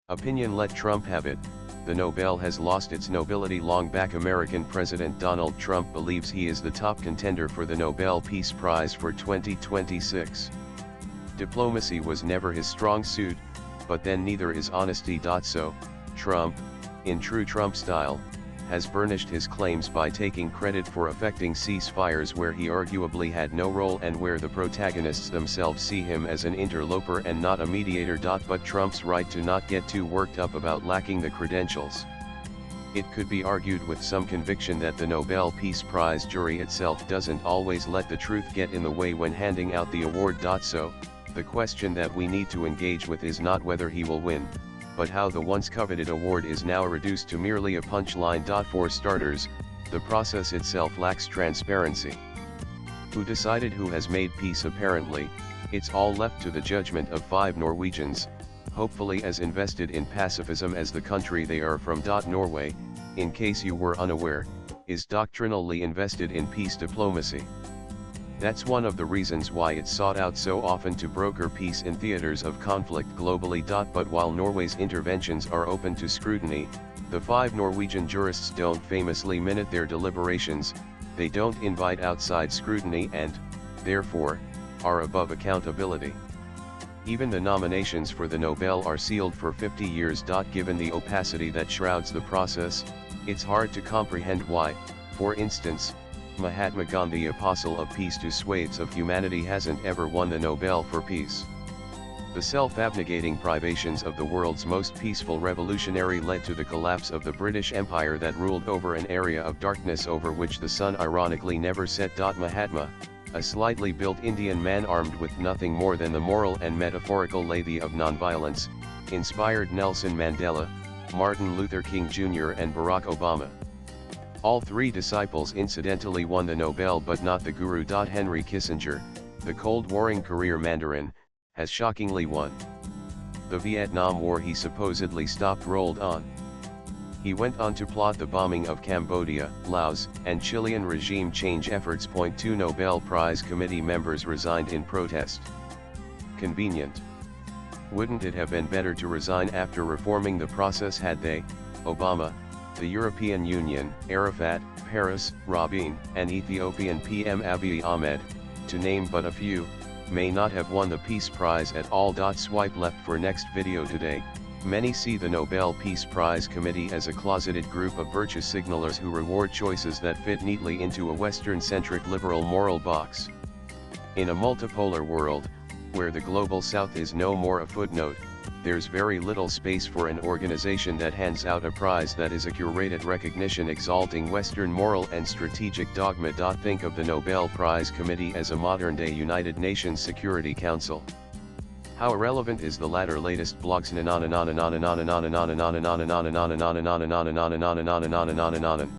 Opinion: let Trump have it. The Nobel has lost its nobility long back. American President Donald Trump believes he is the top contender for the Nobel Peace Prize for 2026. Diplomacy was never his strong suit, but then neither is honesty. So, Trump, in true Trump style, has burnished his claims by taking credit for effecting ceasefires where he arguably had no role and where the protagonists themselves see him as an interloper and not a mediator. But Trump's right to not get too worked up about lacking the credentials. It could be argued with some conviction that the Nobel Peace Prize jury itself doesn't always let the truth get in the way when handing out the award. So, the question that we need to engage with is not whether he will win, but how the once coveted award is now reduced to merely a punchline. For starters, the process itself lacks transparency. Who decided who has made peace? Apparently, it's all left to the judgment of 5 Norwegians, hopefully as invested in pacifism as the country they are from. Norway, in case you were unaware, is doctrinally invested in peace diplomacy. That's one of the reasons why it's sought out so often to broker peace in theaters of conflict globally. But while Norway's interventions are open to scrutiny, the 5 Norwegian jurists don't famously minute their deliberations, they don't invite outside scrutiny and, therefore, are above accountability. Even the nominations for the Nobel are sealed for 50 years. Given the opacity that shrouds the process, it's hard to comprehend why, for instance, Mahatma Gandhi, apostle of peace to swathes of humanity, hasn't ever won the Nobel for Peace. The self-abnegating privations of the world's most peaceful revolutionary led to the collapse of the British Empire that ruled over an area of darkness over which the sun ironically never set. Mahatma, a slightly built Indian man armed with nothing more than the moral and metaphorical lathe of nonviolence, inspired Nelson Mandela, Martin Luther King Jr. and Barack Obama. All 3 disciples incidentally won the Nobel, but not the guru. Henry Kissinger, the Cold Warring career Mandarin, has shockingly won. The Vietnam War he supposedly stopped rolled on. He went on to plot the bombing of Cambodia, Laos, and Chilean regime change efforts. 2 Nobel Prize Committee members resigned in protest. Convenient. Wouldn't it have been better to resign after reforming the process? Had they, Obama, the European Union, Arafat, Paris, Rabin, and Ethiopian PM Abiy Ahmed, to name but a few, may not have won the Peace Prize at all. Swipe left for next video today. Many see the Nobel Peace Prize Committee as a closeted group of virtue signalers who reward choices that fit neatly into a Western-centric liberal moral box. In a multipolar world, where the global south is no more a footnote, there's very little space for an organization that hands out a prize that is a curated recognition exalting Western moral and strategic dogma. Think of the Nobel Prize Committee as a modern-day United Nations Security Council. How irrelevant is the latter? Latest blogs.